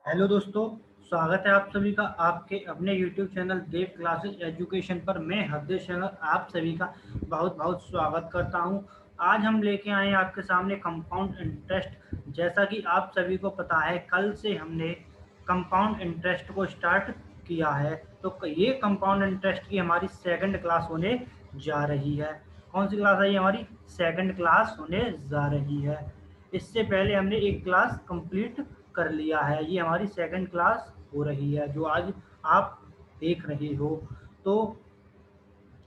Hello दोस्तों, स्वागत है आप सभी का आपके अपने YouTube चैनल देव क्लासेस एजुकेशन पर। मैं हरदेश शंकर आप सभी का बहुत बहुत स्वागत करता हूं। आज हम लेके आए हैं आपके सामने कंपाउंड इंटरेस्ट। जैसा कि आप सभी को पता है, कल से हमने कंपाउंड इंटरेस्ट को स्टार्ट किया है। तो ये कंपाउंड इंटरेस्ट की हमारी सेकंड क्लास होने जा रही है। कौन सी क्लास है ये? हमारी सेकंड क्लास होने जा रही है। इससे पहले हमने एक क्लास कंप्लीट कर लिया है। ये हमारी सेकंड क्लास हो रही है जो आज आप देख रहे हो। तो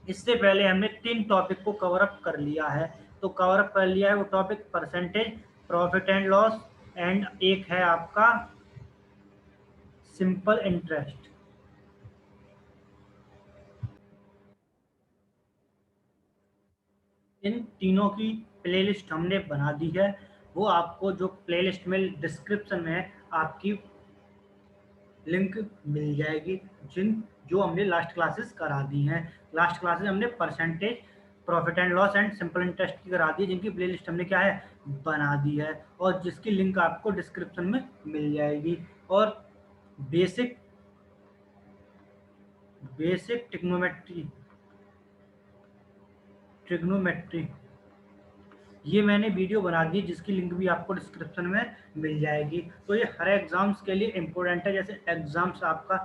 इससे पहले हमने 3 टॉपिक को कवर अप कर लिया है। तो कवर अप कर लिया है वो topic percentage, profit and loss, and एक है आपका सिंपल इंटरेस्ट। इन तीनों की प्लेलिस्ट हमने बना दी है। वो आपको जो प्लेलिस्ट में डिस्क्रिप्शन में आपकी लिंक मिल जाएगी। जो हमने लास्ट क्लासेस करा दी हैं। लास्ट क्लासेस हमने percentage, profit and loss and simple interest की करा दी, जिनकी प्लेलिस्ट हमने क्या है बना दी है, और जिसकी लिंक आपको डिस्क्रिप्शन में मिल जाएगी। और बेसिक बेसिक ट्रिग्नोमेट्री ये मैंने वीडियो बना दी, जिसकी लिंक भी आपको डिस्क्रिप्शन में मिल जाएगी। तो ये हर एग्जाम्स के लिए इम्पोर्टेंट है। जैसे एग्जाम्स आपका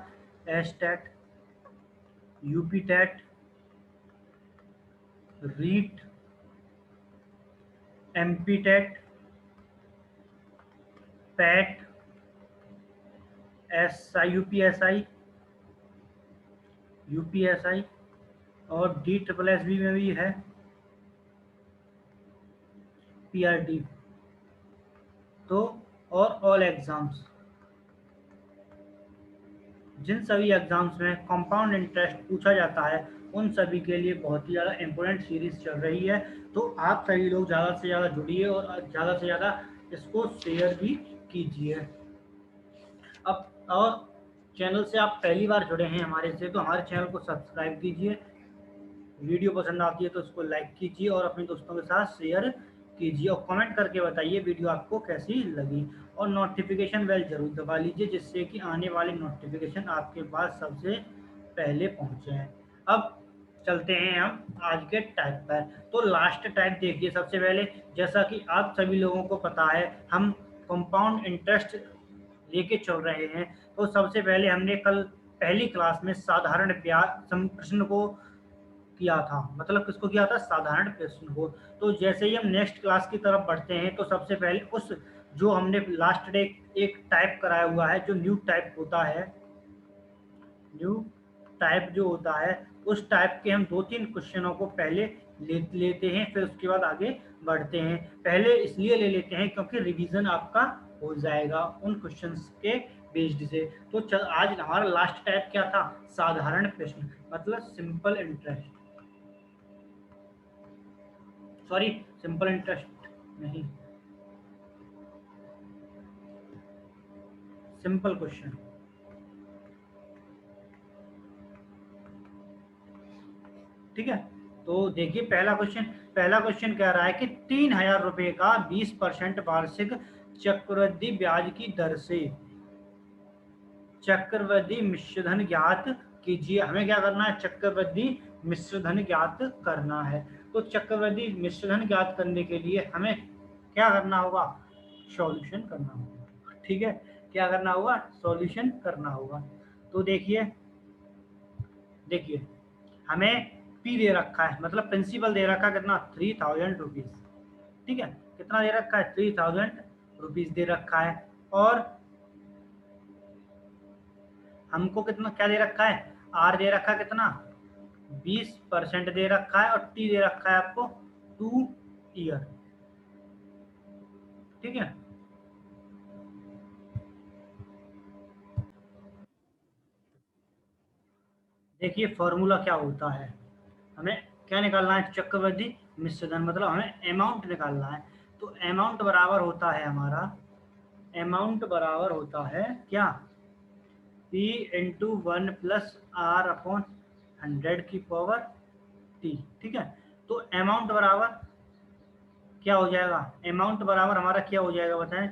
S TET, UP TET, REET, MP TET, PET, S I UPSI और डी ट्रिपल एस बी में भी है पीआरटी। तो और ऑल एग्जाम्स, जिन सभी एग्जाम्स में कंपाउंड इंटरेस्ट पूछा जाता है, उन सभी के लिए बहुत ही ज़्यादा इम्पोर्टेंट सीरीज चल रही है। तो आप सभी लोग ज़्यादा से ज़्यादा जुड़िए और ज़्यादा से ज़्यादा इसको शेयर भी कीजिए। अब और चैनल से आप पहली बार जुड़े हैं हमारे से, तो हमारे चैनल को सब्सक्राइब कीजिए। वीडियो पसंद आती है तो उसको लाइक कीजिए और अपने दोस्तों के साथ शेयर कीजिए, और कमेंट करके बताइए वीडियो आपको कैसी लगी। और नोटिफिकेशन बेल जरूर दबा लीजिए, जिससे कि आने वाली नोटिफिकेशन आपके पास सबसे पहले पहुंचे। अब चलते हैं हम आज के टाइप पर। तो लास्ट टाइप देखिए सबसे पहले। जैसा कि आप सभी लोगों को पता है, हम कंपाउंड इंटरेस्ट लेके चल रहे हैं। तो सबसे पहले हमने कल पहली क्लास में साधारण ब्याज प्रश्न को किया था। मतलब किसको किया था? साधारण प्रश्न को। तो जैसे ही हम नेक्स्ट क्लास की तरफ बढ़ते हैं, तो सबसे पहले उस जो हमने लास्ट डे एक टाइप कराया हुआ है, जो न्यू टाइप होता है, न्यू टाइप जो होता है, उस टाइप के हम 2-3 क्वेश्चनों को पहले लेते हैं, फिर उसके बाद आगे बढ़ते हैं। पहले इसलिए ले लेते हैं क्योंकि रिवीजन आपका हो जाएगा उन क्वेश्चंस के बेस्ड से। तो आज हमारा लास्ट टाइप क्या था? साधारण प्रश्न, मतलब simple interest, sorry simple interest नहीं, सिंपल क्वेश्चन। ठीक है, तो देखिए पहला क्वेश्चन कह रहा है कि 3,000 रुपए का 20% वार्षिक चक्रवृद्धि ब्याज की दर से चक्रवृद्धि मिश्रधन ज्ञात कीजिए। हमें क्या करना है? चक्रवृद्धि मिश्रधन ज्ञात करना है। तो चक्रवृद्धि मिश्रधन ज्ञात करने के लिए हमें क्या करना होगा? सॉल्यूशन करना होगा। ठीक है, क्या करना होगा? सॉल्यूशन करना होगा। तो देखिए देखिए हमें पी दे रखा है, मतलब प्रिंसिपल दे रखा है कितना? 3,000 रुपीज। ठीक है, कितना दे रखा है? 3,000 रुपीज दे रखा है। और हमको कितना क्या दे रखा है? आर दे रखा है कितना? 20% दे रखा है, और टी दे रखा है आपको 2 ईयर। ठीक है, देखिए फॉर्मूला क्या होता है। हमें क्या निकालना है? चक्रवृद्धि मिश्रधन, मतलब हमें अमाउंट निकालना है। तो अमाउंट बराबर होता है हमारा, अमाउंट बराबर होता है क्या? पी इंटू 1+R/100 ठीक है, तो अमाउंट बराबर क्या हो जाएगा? अमाउंट बराबर हमारा क्या हो जाएगा बताएं?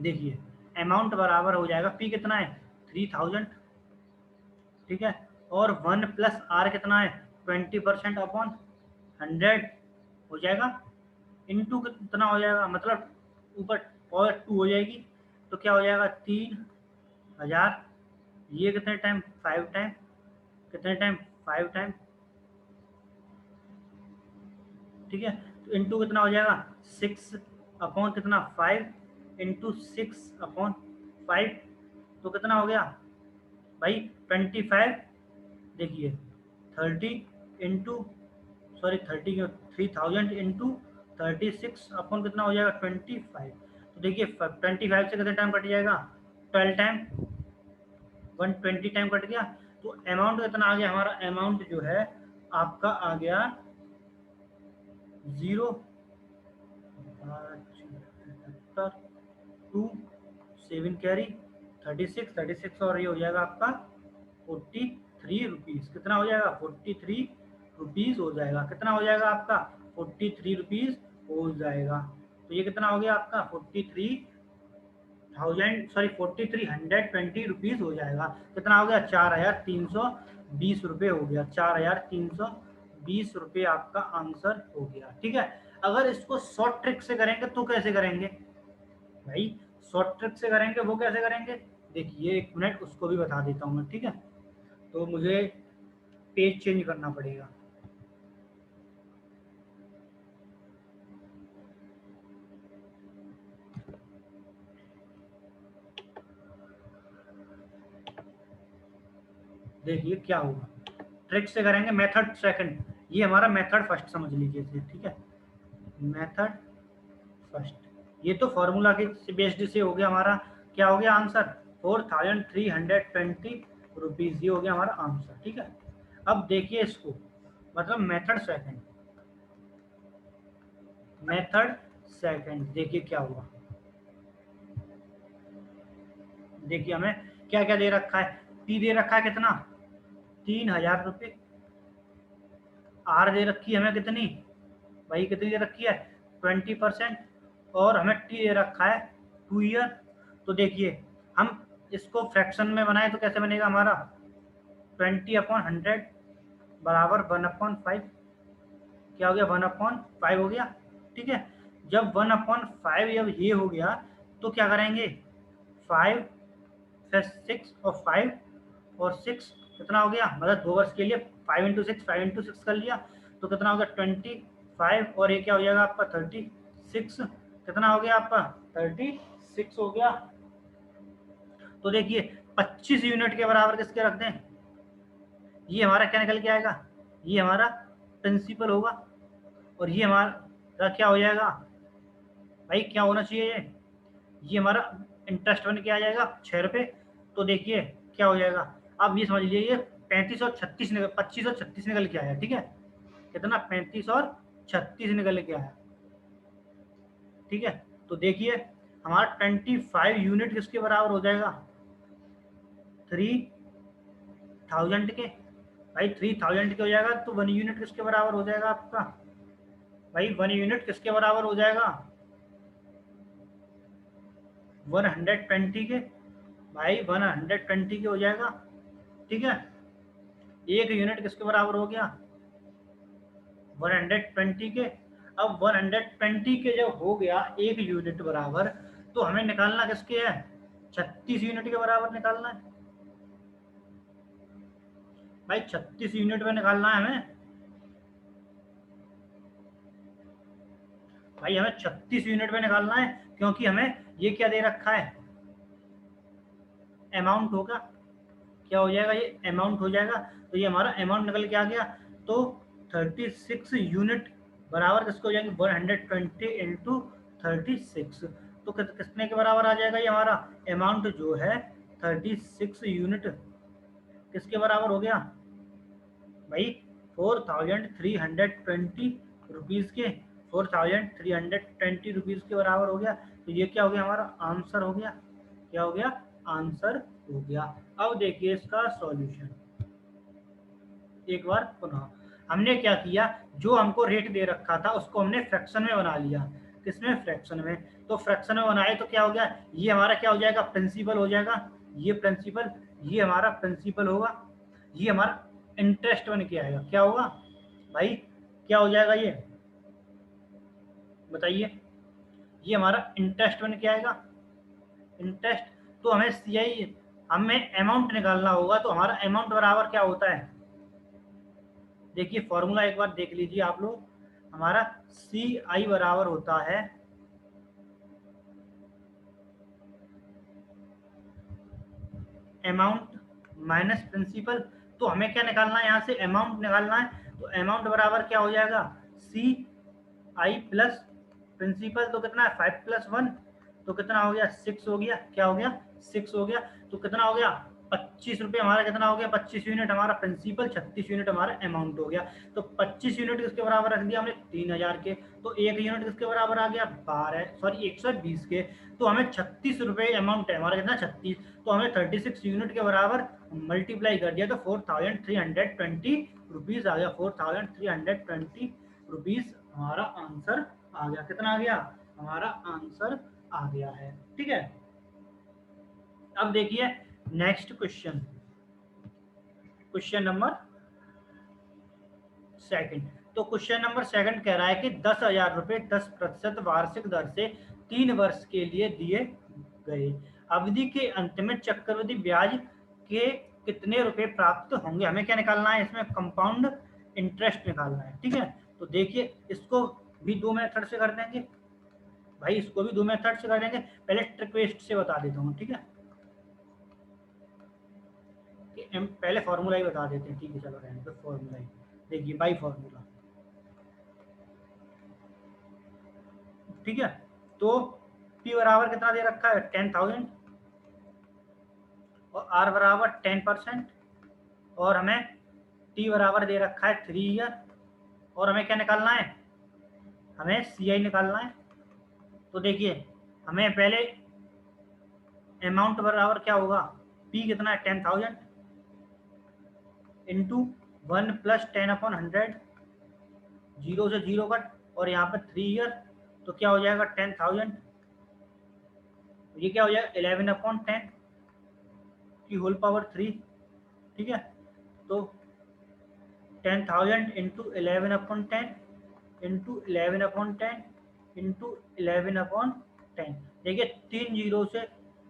देखिए अमाउंट बराबर हो जाएगा, पी कितना है 3000, ठीक है, और 1 प्लस आर कितना है 20% अपॉन 100 हो जाएगा, इनटू कितना हो जाएगा, मतलब ऊपर पावर 2 हो जाएगी, तो क्या हो जाएगा 3000, ये कितने टाइम 5 टाइम, कितने टाइम 5 टाइम, ठीक है, तो इंटू कितना हो जाएगा 6 अपॉन कितना 5 इंटू 6 अपॉन 5, तो कितना हो गया भाई 25, देखिए 30 इंटू, सॉरी 30 क्यों, 3000 इंटू 36 अपॉन कितना हो जाएगा 25, तो देखिए 25 से कितने टाइम कट जाएगा 12 टाइम, 120 टाइम कट गया, तो अमाउंट कितना आ गया हमारा, अमाउंट जो है आपका आ गया 0 टू 7 कैरी 36 और ये हो जाएगा आपका 43 रुपीज़, कितना हो जाएगा 43 रुपीज़ हो जाएगा, कितना हो जाएगा आपका 43 रुपीज़ हो जाएगा, तो ये कितना हो गया आपका 4320 रुपीज़ हो जाएगा, कितना हो गया 4320 रुपये हो गया, 4320 रुपये आपका आंसर हो गया, ठीक है। अगर इसको शॉर्ट ट्रिक से करेंगे तो कैसे करेंगे भाई, शॉर्ट ट्रिक से करेंगे वो कैसे करेंगे, देखिए एक मिनट उसको भी बता देता हूँ मैं, ठीक है, तो मुझे पेज चेंज करना पड़ेगा। देखिए क्या होगा, ट्रिक से करेंगे मेथड सेकंड, ये हमारा मेथड फर्स्ट समझ लीजिए, ठीक है, मेथड फर्स्ट, ये तो फॉर्मूला के बेस्ड से हो गया हमारा, क्या हो गया आंसर 4320 रुपीज़, ये हो गया हमारा आंसर, ठीक है। अब देखिए इसको, मतलब मेथड सेकंड, मेथड सेकंड देखिए क्या हुआ, देखिए हमें क्या क्या दे रखा है, पी दे रखा है कितना 3000 रुपये, आर दे रखी है हमें कितनी भाई, कितनी दे रखी है 20%, और हमें टी दे रखा है 2 ईयर, तो देखिए हम इसको फ्रैक्शन में बनाए तो कैसे बनेगा हमारा 20/100 बराबर 1/5, क्या हो गया 1/5 हो गया, ठीक है। जब 1/5 जब ये हो गया तो क्या करेंगे 5 फिर 6 और 5 और 6 कितना हो गया, मतलब 2 वर्ष के लिए 5 into 6 कर लिया, तो कितना हो गया 25, और ये क्या हो जाएगा आपका 36, कितना हो गया आपका 36 हो गया, तो देखिए 25 यूनिट के बराबर किसके रख दें, ये हमारा क्या निकल के आएगा, ये हमारा प्रिंसिपल होगा, और ये हमारा क्या हो जाएगा भाई, क्या होना चाहिए ये हमारा इंटरेस्ट बन के आ जाएगा 6 रुपये, तो देखिए क्या हो जाएगा, अब ये समझ लीजिए 35 और 36 निकल 25 और 36 निकल के आया, ठीक है, कितना 35 और 36 निकल के आया, ठीक है, तो देखिए हमारा 25 यूनिट किसके बराबर हो जाएगा 3000 के, भाई 3000 के हो जाएगा, तो 1 यूनिट किसके बराबर हो जाएगा आपका भाई, 1 यूनिट किसके बराबर हो जाएगा 120 के, भाई 120 के हो जाएगा, ठीक है, एक यूनिट किसके बराबर हो गया 120 के, अब 120 के जब हो गया एक यूनिट बराबर, तो हमें निकालना किसके है 36 यूनिट के बराबर निकालना है भाई, 36 यूनिट में निकालना है हमें भाई, हमें 36 यूनिट में निकालना है, क्योंकि हमें ये क्या दे रखा है अमाउंट होगा, क्या हो जाएगा ये अमाउंट हो जाएगा, तो ये हमारा अमाउंट निकल के आ गया, तो 36 यूनिट बराबर किसको हो जाएंगे 120 इंटू 36, तो कितने के बराबर आ जाएगा ये हमारा अमाउंट जो है 36 यूनिट किसके बराबर हो गया भाई 4320 रुपीज़ के, 4320 रुपीज़ के बराबर हो गया, तो ये क्या हो गया हमारा आंसर हो गया, क्या हो गया आंसर हो गया। अब देखिए इसका सॉल्यूशन एक बार पुनः, हमने क्या किया, जो हमको रेट दे रखा था उसको हमने फ्रैक्शन में बना लिया, किसमें, फ्रैक्शन में। तो फ्रैक्शन में बनाए तो क्या हो गया, ये हमारा क्या हो जाएगा, प्रिंसिपल हो जाएगा, ये प्रिंसिपल, ये हमारा प्रिंसिपल होगा, ये हमारा इंटरेस्ट बन के आएगा। क्या होगा भाई, क्या हो जाएगा ये बताइए, ये हमारा इंटरेस्ट बन के आएगा, इंटरेस्ट। तो हमें सी आई, हमें अमाउंट निकालना होगा, तो हमारा अमाउंट बराबर क्या होता है, देखिए फॉर्मूला एक बार देख लीजिए आप लोग, हमारा सी आई बराबर होता है अमाउंट माइनस प्रिंसिपल। तो हमें क्या निकालना है, यहाँ से अमाउंट निकालना है, तो अमाउंट बराबर क्या हो जाएगा, सी आई प्लस प्रिंसिपल। तो कितना है, 5 + 1, तो कितना हो गया, 6 हो गया। क्या हो गया, 6 हो गया। तो कितना हो गया, 25 रुपये हमारा, कितना हो गया, 25 यूनिट हमारा प्रिंसिपल, 36 यूनिट हमारा अमाउंट हो गया। तो 25 यूनिट किसके बराबर रख दिया हमने, 3000 के। तो 1 यूनिट किसके बराबर आ गया, 120 के। तो हमें 36 रुपये अमाउंट है हमारा, कितना, 36। तो हमें 36 यूनिट के बराबर मल्टीप्लाई कर दिया, तो 4320 आ गया, 4320 हमारा आंसर आ गया। कितना आ गया, हमारा आंसर आ गया है। ठीक है, अब देखिए next question, question number second. तो क्वेश्चन नंबर सेकंड कह रहा है कि 10,000 रुपये 10% वार्षिक दर से 3 वर्ष के लिए दिए गए, अवधि के अंत में चक्रवृद्धि ब्याज के कितने रुपए प्राप्त होंगे। हमें क्या निकालना है, इसमें कंपाउंड इंटरेस्ट निकालना है। ठीक है, तो देखिए इसको भी दो मेथड से कर देंगे भाई, इसको भी दो मेथड से कर देंगे। पहले ट्रिक वेस्ट से बता देता हूँ, ठीक है, कि पहले फॉर्मूला ही बता देते हैं। ठीक है, चलो रहने दो, फॉर्मूला ही देखिए, बाई फॉर्मूला। ठीक है, तो P बराबर कितना दे रखा है, 10,000, और R बराबर 10%, और हमें T बराबर दे रखा है 3 ईयर, और हमें क्या निकालना है, हमें CI निकालना है। तो देखिए हमें पहले अमाउंट बराबर क्या होगा, P कितना है, 10,000 इंटू 1 + 10/100, जीरो से जीरो कट, और यहाँ पर 3 ईयर, तो क्या हो जाएगा 10,000, ये क्या हो जाएगा 11/10 की होल पावर 3। ठीक है, तो 10,000 इंटू 11/10 इंटू 11/10 इंटू 11/10। देखिए 3 जीरो से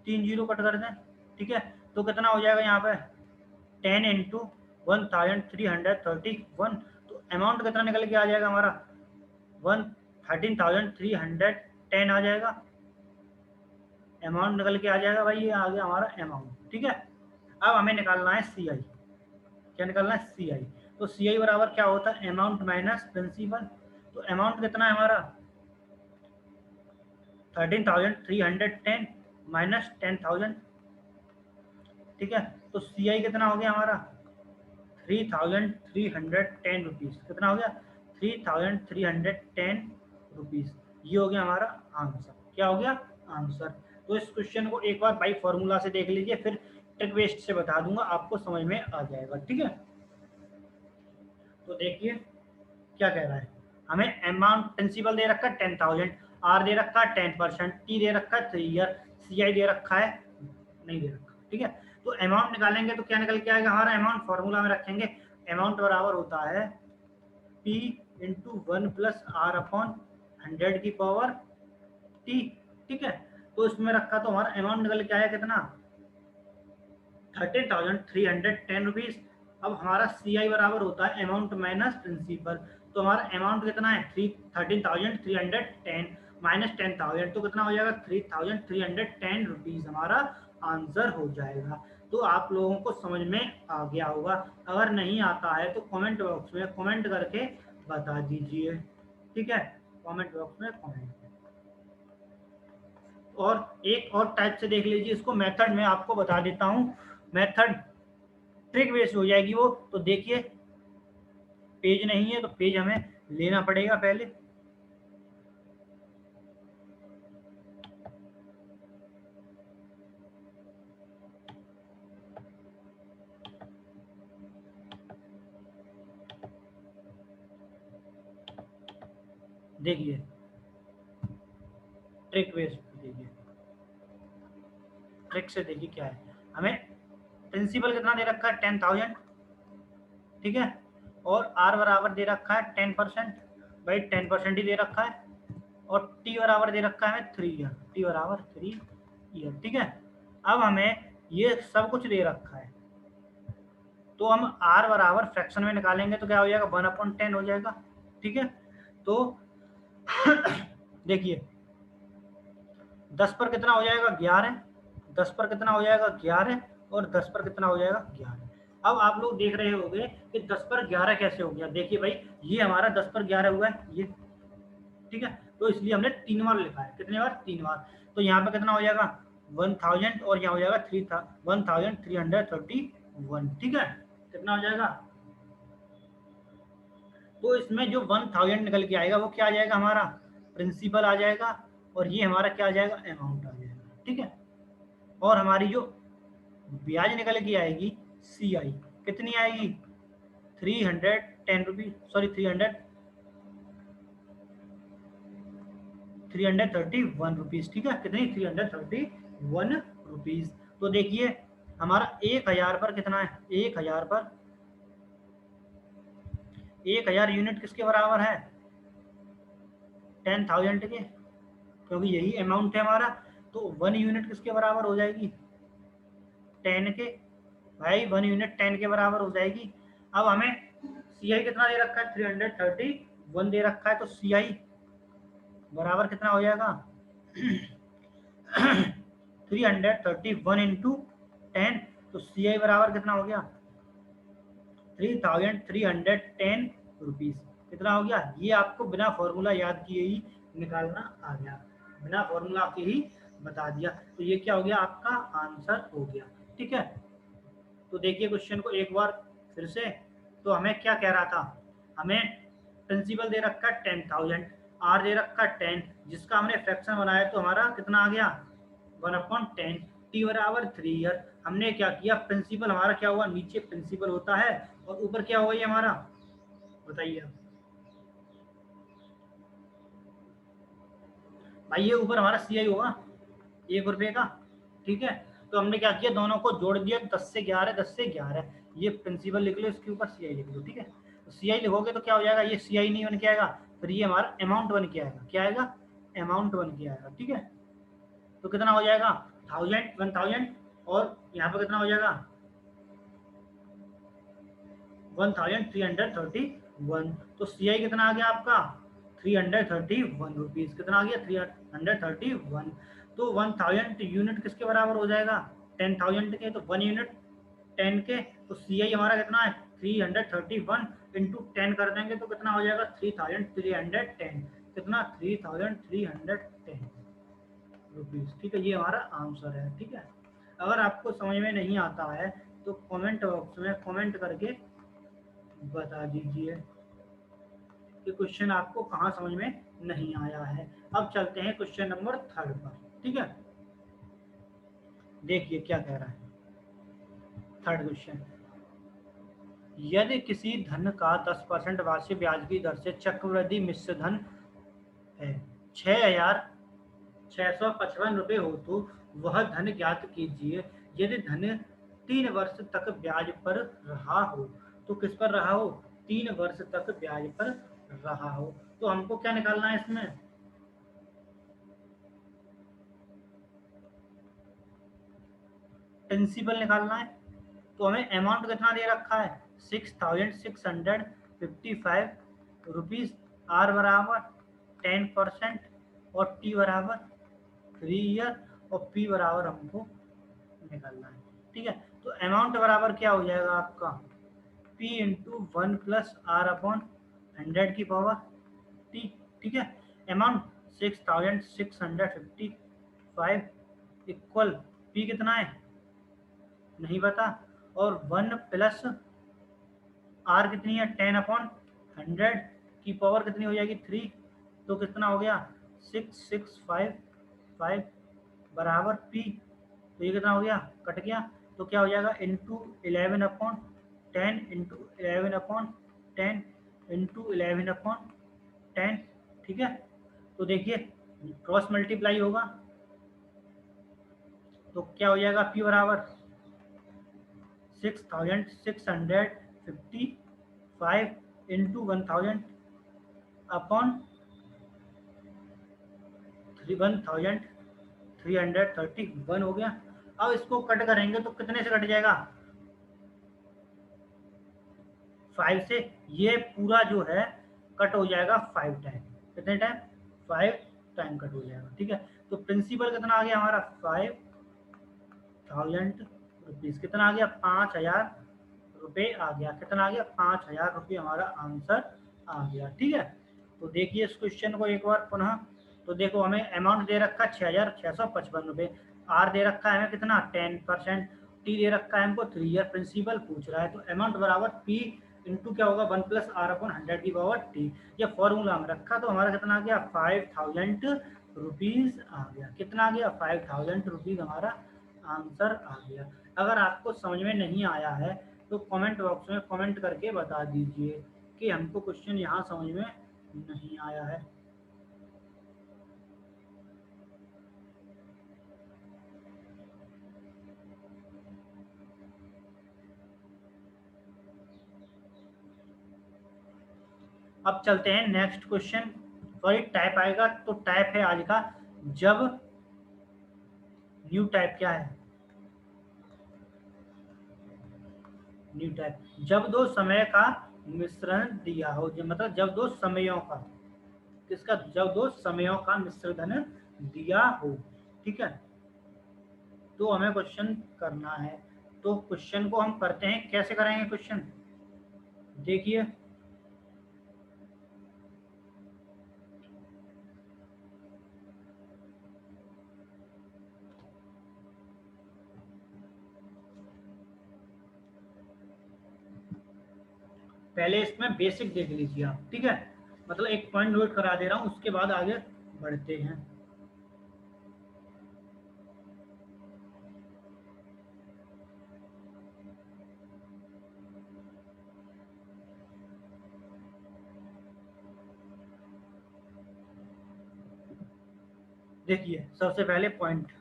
3 जीरो कट कर दें। ठीक है, तो कितना हो जाएगा यहाँ पे, 10 इंटू 1,331। तो अमाउंट कितना निकल के आ जाएगा हमारा, 13,310 आ जाएगा, अमाउंट निकल के आ जाएगा भाई, ये आ गया हमारा अमाउंट। ठीक है, अब हमें निकालना है सी आई। क्या निकालना है, सी आई। तो सी आई बराबर क्या होता है, अमाउंट माइनस प्रिंसिपल। तो अमाउंट कितना है हमारा, 13,310 माइनस 10,000। ठीक है, तो सी आई कितना हो गया हमारा, 3,310 रुपीज़। कितना हो गया, 3,310 रुपीज़। ये हो गया हमारा आंसर। क्या हो गया, आंसर। तो इस क्वेश्चन को एक बार बाई फॉर्मूला से देख लीजिए, फिर ट्रिक बेस्ड से बता दूंगा, आपको समझ में आ जाएगा। ठीक है, तो देखिए क्या कह रहा है, हमें अमाउंट प्रिंसिपल दे रखा है 10,000, आर दे रखा है 10%, टी दे रखा है 3 ईयर, सी आई दे रखा है नहीं दे रखा। ठीक है, तो अमाउंट निकालेंगे तो क्या निकल के आएगा हमारा, अमाउंट फॉर्मूला में रखेंगे, अमाउंट बराबर होता है P इंटू 1 + R/100 की पावर T। ठीक है, तो इसमें रखा तो हमारा अमाउंट निकल के आया कितना, 13,310 रुपीज़। अब हमारा सी आई बराबर होता है अमाउंट माइनस प्रिंसिपल। तो हमारा अमाउंट कितना है, 13,310 माइनस 10,000, तो कितना हो जाएगा, 3,310 रुपीज़ हमारा आंसर हो जाएगा। तो आप लोगों को समझ में आ गया होगा। अगर नहीं आता है तो कमेंट बॉक्स में कमेंट करके बता दीजिए। ठीक है, कमेंट बॉक्स में कमेंट। और एक और टाइप से देख लीजिए इसको, मेथड में आपको बता देता हूँ, मेथड ट्रिक बेस्ड हो जाएगी वो। तो देखिए पेज नहीं है तो पेज हमें लेना पड़ेगा पहले। देखिए ट्रिक बेस देखिए, ट्रिक से देखिए क्या है। हमें प्रिंसिपल कितना दे रखा है 10,000, ठीक है, और आर बराबर दे रखा है 10%, भाई 10% ही दे रखा है, और टी बराबर दे रखा है हमें 3 ईयर, टी बराबर 3 ईयर, ठीक है। अब हमें ये सब कुछ दे रखा है, तो हम आर बराबर फ्रैक्शन में निकालेंगे तो क्या हो जाएगा 1/10 हो जाएगा, ठीक है। तो देखिए 10 पर कितना हो जाएगा 11, 10 पर कितना हो जाएगा 11, और 10 पर कितना हो जाएगा 11। अब आप लोग देख रहे होंगे कि 10 पर 11 कैसे हो गया। देखिए भाई ये हमारा 10 पर 11 हुआ है ये, ठीक है, तो इसलिए हमने 3 बार लिखा है। कितने बार 3 बार। तो यहाँ पे कितना हो जाएगा 1000, और यहाँ हो जाएगा 1331, ठीक है। कितना हो जाएगा, तो इसमें जो 1000 निकल के आएगा वो क्या आ जाएगा हमारा प्रिंसिपल आ जाएगा, और ये हमारा क्या आ जाएगा अमाउंट आ जाएगा, ठीक है। और हमारी जो ब्याज निकल के आएगी सी आई कितनी आएगी 310 रुपीज, सॉरी 331 रुपीज, ठीक है। कितनी 331 रुपीज। तो देखिए हमारा 1000 पर कितना है, 1000 यूनिट किसके बराबर है 10,000 के, क्योंकि यही अमाउंट है हमारा। तो 1 यूनिट किसके बराबर हो जाएगी 10 के, भाई 1 यूनिट 10 के बराबर हो जाएगी। अब हमें सी आई कितना दे रखा है 331 दे रखा है, तो सी आई बराबर कितना हो जाएगा 331 इंटू 10, तो सी आई बराबर कितना हो गया 3,310 रुपीज। कितना हो गया, ये आपको बिना फॉर्मूला याद किए ही निकालना आ गया, बिना फॉर्मूला के ही बता दिया। तो ये क्या हो गया आपका आंसर हो गया, ठीक है। तो देखिए क्वेश्चन को एक बार फिर से। तो हमें क्या कह रहा था, हमें प्रिंसिपल दे रखा है 10,000, आर दे रखा है 10, जिसका हमने फ्रैक्शन बनाया तो हमारा कितना आ गया 1/10, टी बराबर 3 ईयर। हमने क्या किया प्रिंसिपल हमारा क्या हुआ, नीचे प्रिंसिपल होता है और ऊपर क्या हुआ ये हमारा, बताइए आप। भाई ये ऊपर हमारा सी आई होगा 1 रुपये का, ठीक है। तो हमने क्या किया दोनों को जोड़ दिया 10 से 11, 10 से 11, ये प्रिंसिपल लिख लो, इसके ऊपर सी आई लिख लो, ठीक है। तो सी आई लिखोगे तो क्या हो जाएगा, ये सी आई नहीं बन के आएगा, फिर ये हमारा अमाउंट बन के आएगा, क्या आएगा अमाउंट बन के आएगा, ठीक है। तो कितना हो जाएगा 1000 और यहाँ पर कितना हो जाएगा 1331। तो सी आई कितना आ गया आपका 331 रुपीज, कितना आ गया 331। तो 1000 यूनिट किसके बराबर हो जाएगा 10,000 के, तो 1 यूनिट 10 के, तो सी आई हमारा कितना है 331 इंटू 10 कर देंगे तो कितना हो जाएगा 3,310, कितना 3,310 रुपीज, ठीक है। ये हमारा आंसर है, ठीक है। अगर आपको समझ में नहीं आता है तो कमेंट बॉक्स में कमेंट करके बता दीजिए कि क्वेश्चन आपको कहाँ समझ में नहीं आया है। अब चलते हैं क्वेश्चन नंबर 3 पर, ठीक है। देखिए क्या कह रहा है 3rd क्वेश्चन, यदि किसी धन का 10% वार्षिक ब्याज की दर से चक्रवृद्धि मिश्र धन है 6,655 रुपये हो तो वह धन ज्ञात कीजिए। यदि धन 3 वर्ष तक ब्याज पर रहा हो, तो किस पर रहा हो 3 वर्ष तक ब्याज पर रहा हो। तो हमको क्या निकालना है इसमें, प्रिंसिपल निकालना है। तो हमें अमाउंट कितना दे रखा है 6,655 रुपीज, आर बराबर 10% और टी बराबर 3 ईयर और पी बराबर हमको निकालना है, ठीक है। तो अमाउंट बराबर क्या हो जाएगा आपका P into 1 plus R upon 100 की पावर टी, ठीक है। अमाउंट 6,655 इक्वल पी कितना है नहीं पता, और 1 प्लस आर कितनी है 10/100 की पावर कितनी हो जाएगी 3, तो कितना हो गया 6,655 बराबर पी। तो ये कितना हो गया कट गया, तो क्या हो जाएगा इंटू 11/10 इंटू 11/10 इंटू 11/10, ठीक है। तो देखिए क्रॉस मल्टीप्लाई होगा तो क्या हो जाएगा, पी बराबर 6655 इंटू 1000 अपॉन 1331 हो गया। अब इसको कट करेंगे तो कितने से कट जाएगा, 5 से। ये पूरा जो है कट हो जाएगा 5 टाइम। कितने टाइम, 5 टाइम कट हो जाएगा। ठीक है, तो प्रिंसिपल कितना आ गया हमारा, 5000 रुपीज। कितना आ गया, 5000 रुपये आ गया। कितना आ गया, 5000 रुपये हमारा आंसर आ गया। ठीक है, तो देखिए इस क्वेश्चन को एक बार पुनः। तो देखो हमें अमाउंट दे रखा है 6655 रुपये, आर दे रखा है हमें कितना 10%, टी दे रखा है हमको 3 ईयर, प्रिंसिपल पूछ रहा है। तो अमाउंट बराबर पी इंटू क्या होगा, 1 प्लस आर अपॉन 100 की पावर टी। ये फॉर्मूला हम रखा तो हमारा कितना आ गया, 5000 रुपीज आ गया। कितना आ गया, 5000 रुपीज हमारा आंसर आ गया। अगर आपको समझ में नहीं आया है तो कमेंट बॉक्स में कमेंट करके बता दीजिए कि हमको क्वेश्चन यहाँ समझ में नहीं आया है। अब चलते हैं नेक्स्ट क्वेश्चन। सॉरी टाइप आएगा, तो टाइप है आज का जब, न्यू टाइप क्या है, न्यू टाइप जब दो समय का मिश्रण दिया हो, मतलब जब दो समयों का, किसका, जब दो समयों का मिश्रण दिया हो। ठीक है, तो हमें क्वेश्चन करना है। तो क्वेश्चन को हम करते हैं, कैसे करेंगे क्वेश्चन, देखिए पहले इसमें बेसिक देख लीजिए आप। ठीक है, मतलब एक पॉइंट नोट करा दे रहा हूँ, उसके बाद आगे बढ़ते हैं। देखिए सबसे पहले पॉइंट,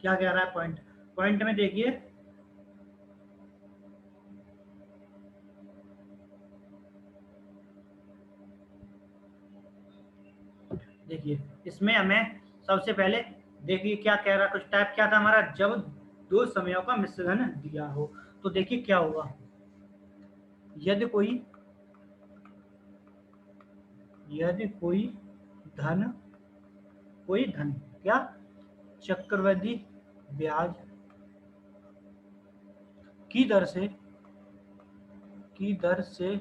क्या कह रहा है पॉइंट, पॉइंट में देखिए देखिए इसमें हमें सबसे पहले देखिए क्या कह रहा है, कुछ टाइप क्या था हमारा, जब दो समयों का मिश्रण दिया हो। तो देखिए क्या होगा, यदि कोई, यदि धन कोई धन क्या, चक्रवृद्धि ब्याज की दर से,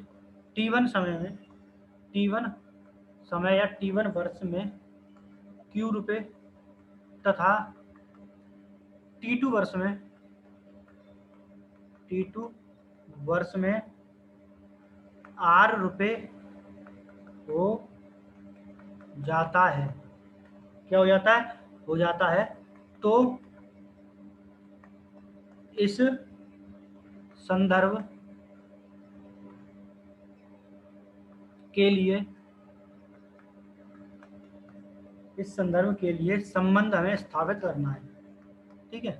टी1 समय में, टी1 समय या टी1 वर्ष में क्यू रुपए तथा टी2 वर्ष में, टी2 वर्ष में आर रुपए हो जाता है। क्या हो जाता है, हो जाता है। तो इस संदर्भ के लिए, इस संदर्भ के लिए संबंध हमें स्थापित करना है। ठीक है,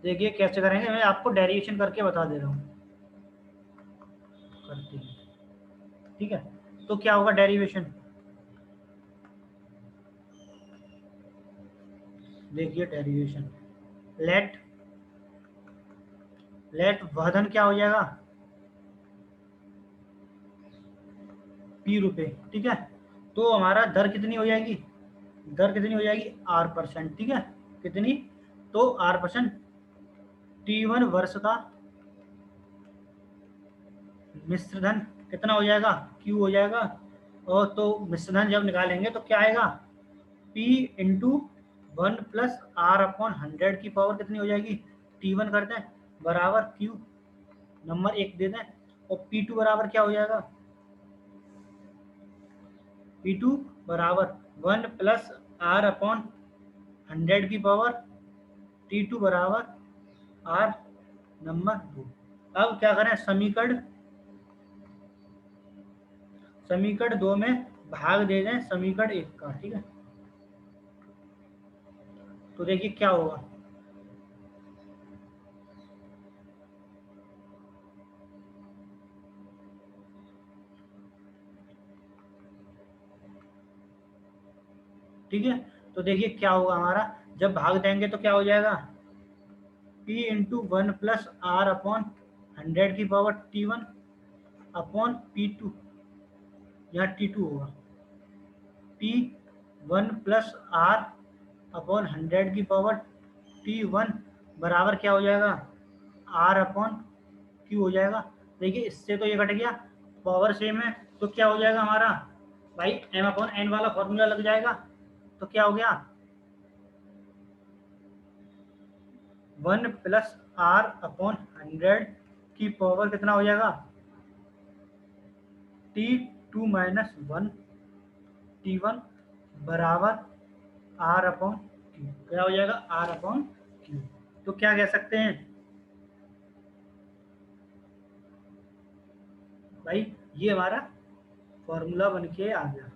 देखिए कैसे करेंगे, मैं आपको डेरिवेशन करके बता दे रहा हूँ, करते हैं। ठीक है, तो क्या होगा डेरिवेशन, देखिए डेरिवेशन, लेट वह धन क्या हो जाएगा, पी रुपए। ठीक है, तो हमारा दर कितनी हो जाएगी, दर कितनी हो जाएगी, R%। ठीक है, कितनी, तो R%, टी1 वर्ष का मिश्रधन कितना हो जाएगा, Q हो जाएगा। और तो मिश्रधन जब निकालेंगे तो क्या आएगा, P into 1 plus R upon 100 की पावर कितनी हो जाएगी, T1 कर दें बराबर Q नंबर 1 दे दें, और P2 बराबर क्या हो जाएगा, P2 बराबर 1 प्लस आर अपॉन 100 की पावर T2 बराबर आर नंबर 2। अब क्या करें, समीकरण 2 में भाग दे दें समीकरण 1 का। ठीक है, तो देखिए क्या होगा। ठीक है, तो देखिए क्या होगा हमारा, जब भाग देंगे तो क्या हो जाएगा, p into 1 plus R upon 100 की पावर t1 अपॉन p2, यहाँ t2 होगा, p1 प्लस आर अपॉन 100 की पावर t1 बराबर क्या हो जाएगा, r अपॉन q हो जाएगा। देखिए इससे तो ये कट गया, पावर सेम है, तो क्या हो जाएगा हमारा भाई, m अपॉन n वाला फॉर्मूला लग जाएगा। तो क्या हो गया, 1 प्लस आर अपॉन 100 की पावर कितना हो जाएगा, t2 माइनस 1 t1 बराबर आर अपॉन क्यू। क्या हो जाएगा, आर अपॉन क्यू। तो क्या कह सकते हैं भाई, ये हमारा फॉर्मूला बन के आ गया।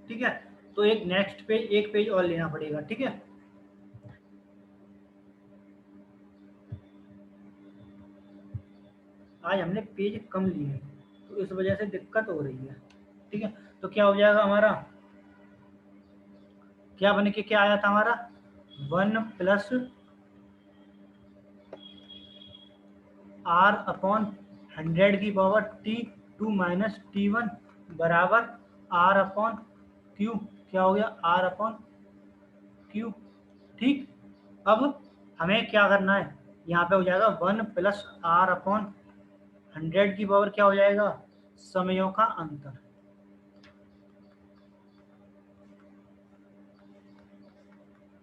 ठीक है, तो एक नेक्स्ट पेज, एक पेज और लेना पड़ेगा। ठीक है, आज हमने पेज कम लिए हैं, तो इस वजह से दिक्कत हो रही है। ठीक है, तो क्या हो जाएगा हमारा, क्या बन के क्या आया था हमारा, 1 प्लस आर अपॉन 100 की पावर t2 माइनस t1 बराबर आर अपॉन क्यू। क्या हो गया, आर अपॉन क्यू। ठीक, अब हमें क्या करना है, यहाँ पे हो जाएगा 1 प्लस आर अपॉन 100 की पावर क्या हो जाएगा, समयों का अंतर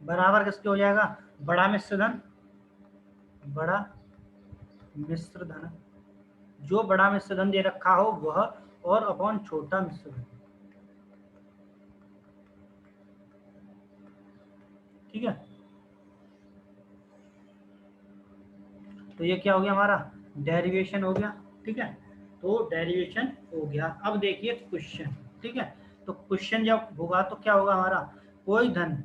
बराबर किसके हो जाएगा, बड़ा मिश्र धन, बड़ा मिश्र धन, जो बड़ा मिश्र धन दे रखा हो वह, और अपॉन छोटा मिश्र धन। ठीक है, तो ये क्या हो गया हमारा, डेरिवेशन हो गया। ठीक है, तो डेरिवेशन हो गया। अब देखिए क्वेश्चन। ठीक है, तो क्वेश्चन जब होगा तो क्या होगा हमारा, कोई धन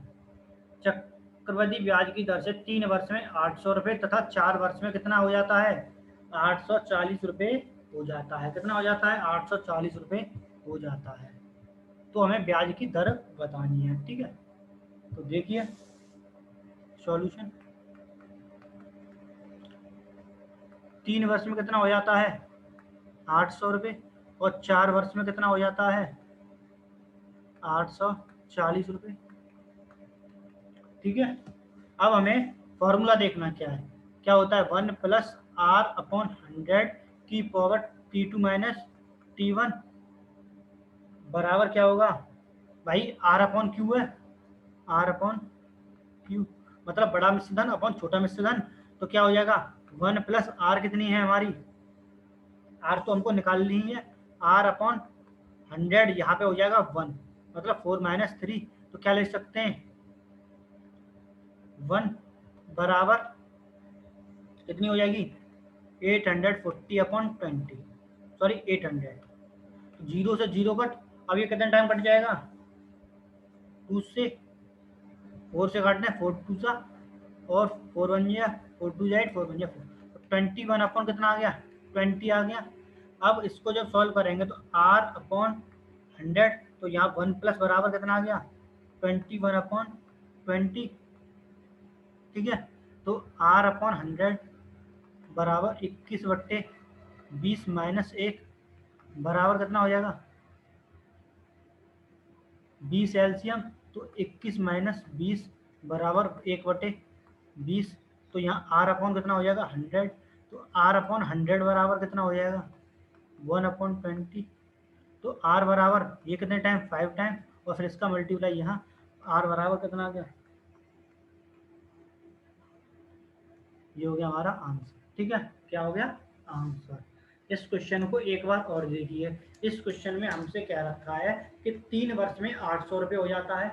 चक्रवृद्धि ब्याज की दर से 3 वर्ष में 800 रुपये तथा 4 वर्ष में कितना हो जाता है, 840 रुपये हो जाता है। कितना हो जाता है, 840 रुपये हो जाता है। तो हमें ब्याज की दर बतानी है। ठीक है, तो देखिए सॉल्यूशन, 3 वर्ष में कितना हो जाता है, 800 रुपये, और 4 वर्ष में कितना हो जाता है, 840 रुपये। ठीक है, अब हमें फॉर्मूला देखना क्या है, क्या होता है, 1 प्लस आर अपॉन 100 की पावर t2 माइनस t1 बराबर क्या होगा भाई, आर अपॉन क्यू है, आर अपॉन क्यू, मतलब बड़ा मिश्रधन अपॉन छोटा मिश्रधन। तो क्या हो जाएगा, 1 प्लस आर कितनी है हमारी, आर तो हमको निकालनी ही है, आर अपॉन 100 यहाँ पे हो जाएगा 1, मतलब 4 माइनस 3। तो क्या ले सकते हैं, 1 बराबर कितनी हो जाएगी, 840 अपॉन 20, सॉरी 800। तो जीरो से जीरो कट, अब ये कितने टाइम कट जाएगा, 2 से, 4 से काटना है, 4 2 सा, और 4 बन गया, 4 2 8, 4 बन गया 4, 21 अपॉन कितना आ गया, 20 आ गया। अब इसको जब सॉल्व करेंगे तो r अपॉन 100, तो यहाँ 1 प्लस बराबर कितना आ गया, 21 अपॉन 20। ठीक है, तो r अपॉन 100 बराबर 21/20 माइनस 1 बराबर कितना हो जाएगा, 20 एलसीएम। तो 21 माइनस 20 बराबर 1/20। तो यहाँ आर अपॉन कितना हो जाएगा, 100। तो आर अपॉन 100 बराबर कितना हो जाएगा, 1/20। तो आर बराबर ये कितने टाइम, 5 टाइम, और फिर इसका मल्टीप्लाई यहाँ, आर बराबर कितना आ गया, ये हो गया हमारा आंसर। ठीक है, क्या हो गया, आंसर। इस क्वेश्चन को एक बार और देखिए। इस क्वेश्चन में हमसे कह रखा है कि 3 वर्ष में 800 रुपये हो जाता है,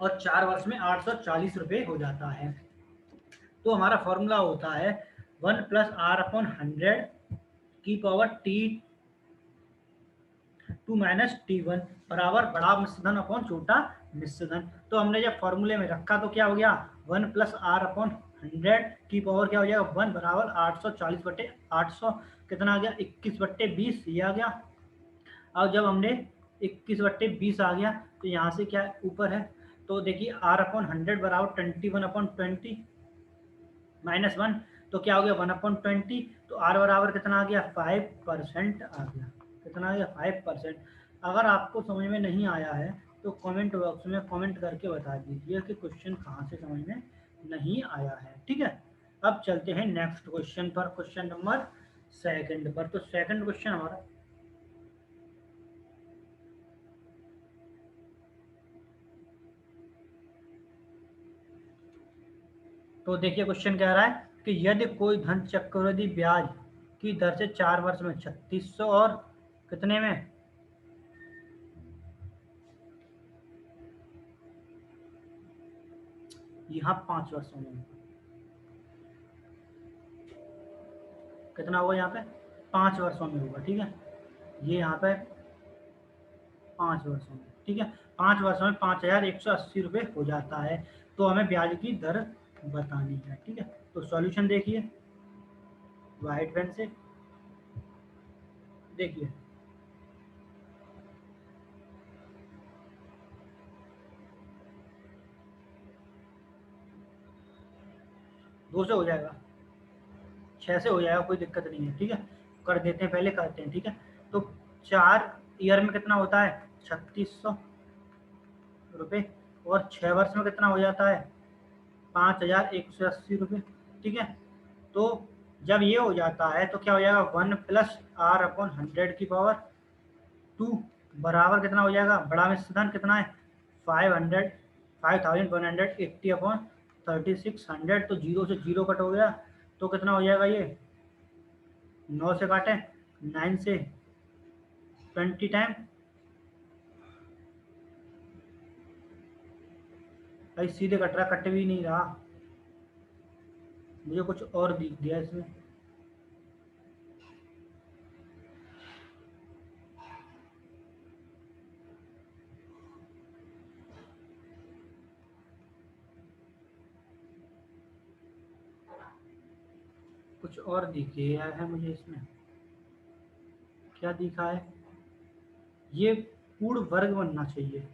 और 4 वर्ष में 840 रुपये हो जाता है। तो हमारा फॉर्मूला होता है 1+r/100 की पावर T2 - T1 बराबर बड़ा मिश्रधन अपॉन छोटा मिश्रधन। तो हमने जब फॉर्मूले में रखा तो क्या हो गया, 1+r/100 की पावर क्या हो जाएगा 1 बराबर 840/800 कितना आ गया 21/20 ये आ गया। अब जब हमने 21/20 आ गया तो यहाँ से क्या ऊपर है, तो देखिए r/100 बराबर 21/20 -1 तो क्या हो गया 1/20। तो r बराबर कितना आ गया 5% आ गया। कितना आ गया 5%। अगर आपको समझ में नहीं आया है तो कमेंट बॉक्स में कमेंट करके बता दीजिए कि क्वेश्चन कहाँ से समझ में नहीं आया है। ठीक है, अब चलते हैं नेक्स्ट क्वेश्चन पर, क्वेश्चन नंबर 2 पर। तो सेकंड क्वेश्चन हमारा, तो देखिए क्वेश्चन कह रहा है कि यदि कोई धन चक्रवृद्धि ब्याज की दर से 4 वर्ष में 3600 और कितने में यहाँ 5 वर्षों में कितना होगा, यहाँ पे 5 वर्षों में होगा। ठीक है, ये यहाँ पे 5 वर्षों में, ठीक है 5 वर्षों में 5180 रुपये हो जाता है। तो हमें ब्याज की दर बतानी है। ठीक है, तो सॉल्यूशन देखिए व्हाइट पेन से देखिए, 2 से हो जाएगा, 6 से हो जाएगा, कोई दिक्कत नहीं है। ठीक है, कर देते हैं, पहले करते हैं। ठीक है, तो 4 ईयर में कितना होता है 3600 रुपये, और 6 वर्ष में कितना हो जाता है 5180 रुपये। ठीक है, तो जब ये हो जाता है तो क्या हो जाएगा 1+r/100 की पावर 2 बराबर कितना हो जाएगा, बड़ा मिश्रधन कितना है 5180/3600। तो 0 से 0 कट हो गया, तो कितना हो जाएगा ये 9 से काटे 9 से 20 टाइम, भाई सीधे कट रहा, कट भी नहीं रहा, मुझे कुछ और दिख दिया इसमें। कुछ और दिख गया है मुझे इसमें, क्या दिखा है, ये पूर्ण वर्ग बनना चाहिए।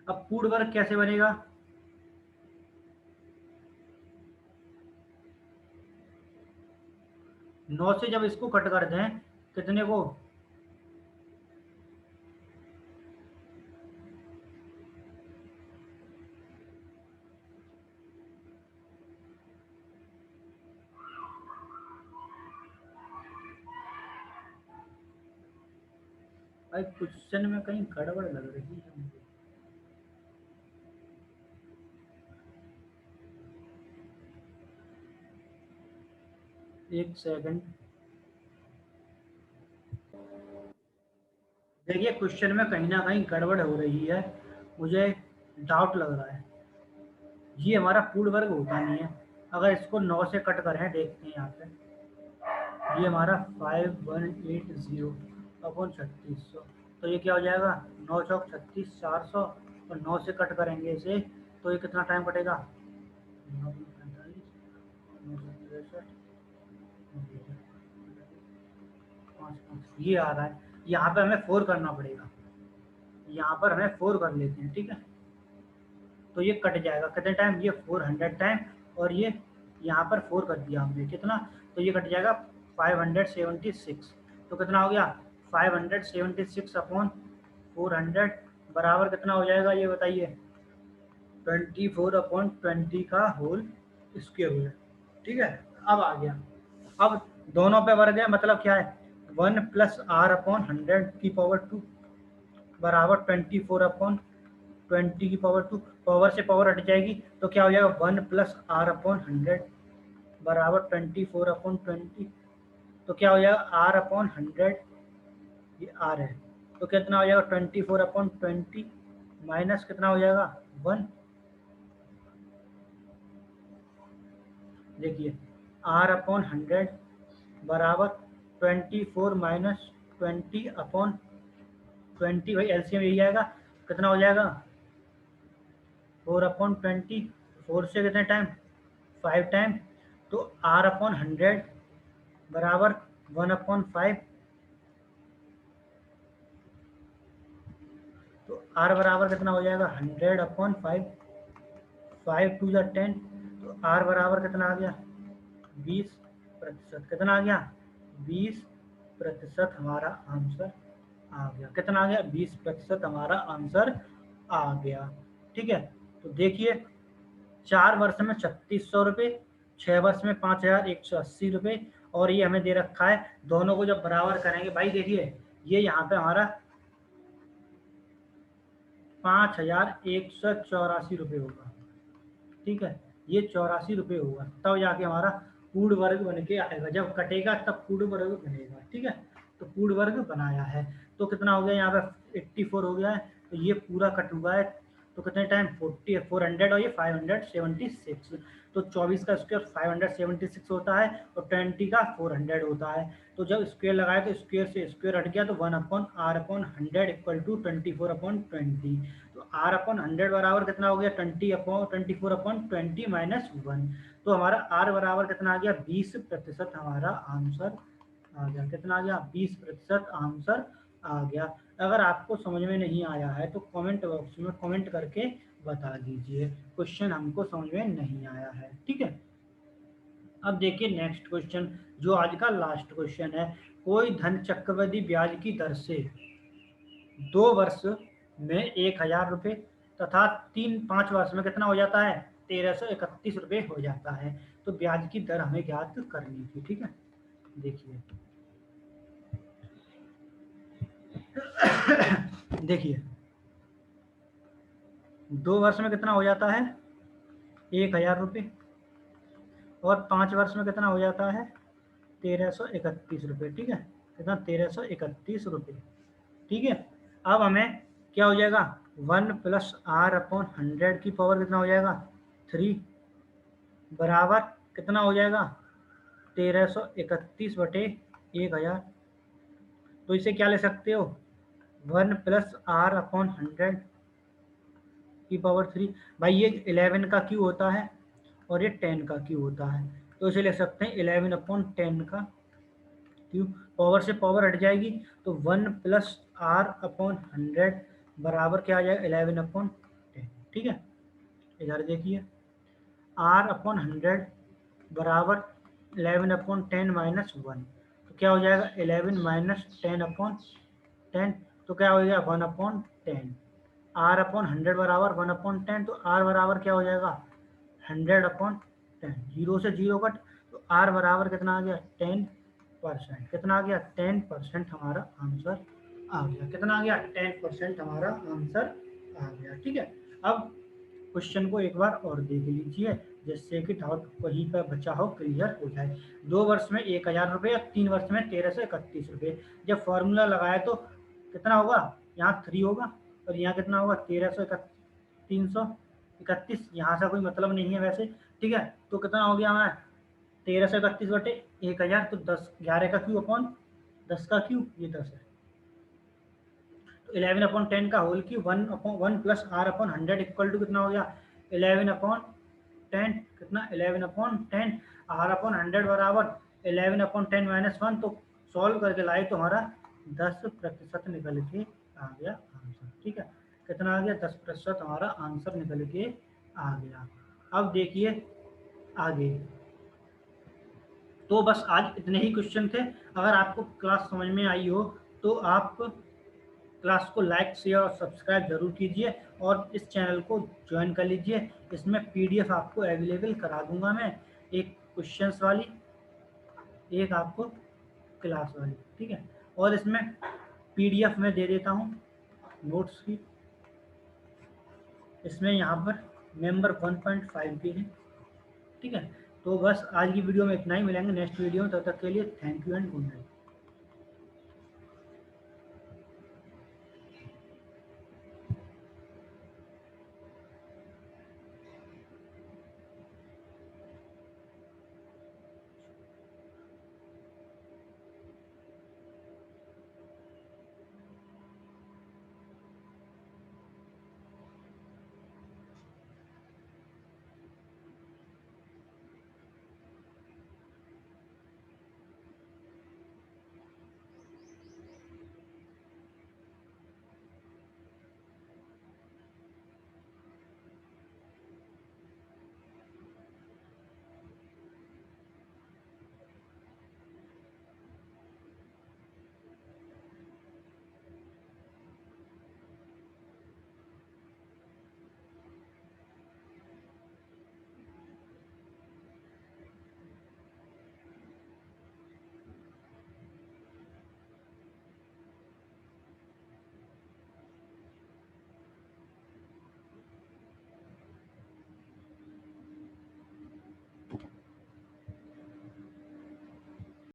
अब पूर्ण वर्ग कैसे बनेगा, 9 से जब इसको कट कर दें कितने को, भाई क्वेश्चन में कहीं गड़बड़ लग रही है मुझे। एक सेकंड, देखिए क्वेश्चन में कहीं ना कहीं गड़बड़ हो रही है, मुझे डाउट लग रहा है। ये हमारा पूर्ण वर्ग होता नहीं है। अगर इसको 9 से कट करें, देखते हैं यहाँ पे, ये हमारा 5180/3600, तो ये क्या हो जाएगा 9 चौक 36 400, और 9 से कट करेंगे इसे तो ये कितना टाइम कटेगा 9 45 ये आ रहा है। यहाँ पे हमें 4 करना पड़ेगा, यहाँ पर हमें 4 कर लेते हैं। ठीक है, तो ये कट जाएगा कितने टाइम, ये 400 टाइम, और ये यहाँ पर 4 कर दिया हमने कितना, तो ये कट जाएगा 576। तो कितना हो गया 576/400 बराबर कितना हो जाएगा ये बताइए 24/20 का होल स्क्वायर। ठीक है, अब आ गया, अब दोनों पे वर्ग है, मतलब क्या है 1+r/100 की पावर 2 बराबर 24/20 की पावर 2, पावर से पावर हट जाएगी तो क्या हो जाएगा 1+r/100 बराबर 24/20। तो क्या हो जाएगा r/100, ये r है, तो कितना हो जाएगा 24/20 माइनस कितना हो जाएगा 1, देखिए R/100 बराबर 24 माइनस 20/20, भाई एलसीएम यही आएगा, कितना हो जाएगा 4/20, 4 से कितने टाइम 5 टाइम, तो R/100 बराबर 1/5, तो R बराबर कितना हो जाएगा 100/5, 5 टू ज़ा 10, तो R बराबर कितना आ गया 20%, कितना आ गया 20% हमारा आंसर आ गया, कितना आ गया 20% हमारा आंसर आ गया। ठीक है, तो देखिए 4 वर्ष में 3600 रुपये, 6 वर्ष में 5180 रुपये, और ये हमें दे रखा है, दोनों को जब बराबर करेंगे भाई देखिए ये यहाँ पे हमारा 5184 रुपये होगा। ठीक है, ये 84 रुपये होगा, तब जाके हमारा पूर्ण वर्ग बन के आएगा, जब कटेगा तब पूर्ण वर्ग बनेगा। ठीक है, तो पूर्ण वर्ग बनाया है, तो कितना हो गया यहाँ पे 84 हो गया है, तो ये पूरा कट हुआ है, तो कितने टाइम 400 और ये 576, तो 24 का स्क्वायर 576 होता है और 20 का 400 होता है, तो जब स्क्वायर लगाए तो स्क्वायर से स्क्वायर हट गया, तो 1/r/100 इक्वल टू 24/20, तो R/100 बराबर कितना हो गया 24/20 माइनस 1, तो हमारा R बराबर कितना आ गया 20% हमारा आंसर आ गया, कितना आ गया 20% आंसर आ गया। अगर आपको समझ में नहीं आया है तो कमेंट बॉक्स में कमेंट करके बता दीजिए क्वेश्चन हमको समझ में नहीं आया है। ठीक है, अब देखिए नेक्स्ट क्वेश्चन जो आज का लास्ट क्वेश्चन है, कोई धन चक्रवृद्धि ब्याज की दर से 2 वर्ष में 1000 रुपये तथा 5 वर्ष में कितना हो जाता है 1331 रुपये हो जाता है, तो ब्याज की दर हमें ज्ञात करनी थी। ठीक है, देखिए देखिए 2 वर्ष में कितना हो जाता है 1000 रुपये, और 5 वर्ष में कितना हो जाता है 1331 रुपये। ठीक है, कितना 1331 रुपये। ठीक है, अब हमें क्या हो जाएगा 1 + R/100 की पावर कितना हो जाएगा 3 बराबर कितना हो जाएगा 1331/1000, तो इसे क्या ले सकते हो 1 + R/100 की पावर 3, भाई ये 11 का क्यू होता है और ये 10 का क्यू होता है, तो इसे ले सकते हैं 11/10 का क्यू, पावर से पावर हट जाएगी, तो 1 + R/100 बराबर क्या आ जाएगा 11/10। ठीक है, इधर देखिए R/100 बराबर 11/10 माइनस 1, तो क्या हो जाएगा 11 माइनस 10/10, तो क्या हो जाएगा 1/10, R/100 बराबर 1/10, तो R बराबर क्या हो जाएगा 100/10, 0 से 0 कट, तो R बराबर कितना आ गया 10%, कितना आ गया 10% हमारा आंसर आ गया, कितना आ गया 10% हमारा आंसर आ गया। ठीक है, अब क्वेश्चन को एक बार और देख लीजिए जिससे कि डाउट वहीं पर बचा हो क्लियर हो जाए। 2 वर्ष में 1000 रुपये और 3 वर्ष में 1331 रुपये, जब फॉर्मूला लगाए तो कितना होगा यहाँ 3 होगा और यहाँ कितना होगा 331, यहाँ से कोई मतलब नहीं है वैसे। ठीक है, तो कितना हो गया हमारा 1331/1000, तो 10 11 का क्यू अपॉन 10 का क्यू, ये 10 है, तो 11/10 का whole Q 1 + R/100 equal to कितना हो गया 11/10, कितना 11/10, R/100 बराबर 11/10 माइनस 1, तो सॉल्व करके लाए तो हमारा 10% निकल के आ गया आंसर। ठीक है, कितना आ गया 10% हमारा आंसर निकल के आ गया। अब देखिए आगे, तो बस आज इतने ही क्वेश्चन थे। अगर आपको क्लास समझ में आई हो तो आप क्लास को लाइक शेयर और सब्सक्राइब जरूर कीजिए और इस चैनल को ज्वाइन कर लीजिए, इसमें पीडीएफ आपको अवेलेबल करा दूंगा मैं, एक क्वेश्चंस वाली, एक आपको क्लास वाली। ठीक है, और इसमें पीडीएफ में दे देता हूँ नोट्स की, इसमें यहाँ पर मेंबर 1.5 के हैं। ठीक है, तो बस आज की वीडियो में इतना ही, मिलेंगे नेक्स्ट वीडियो में, तब तक के लिए thank you and good night.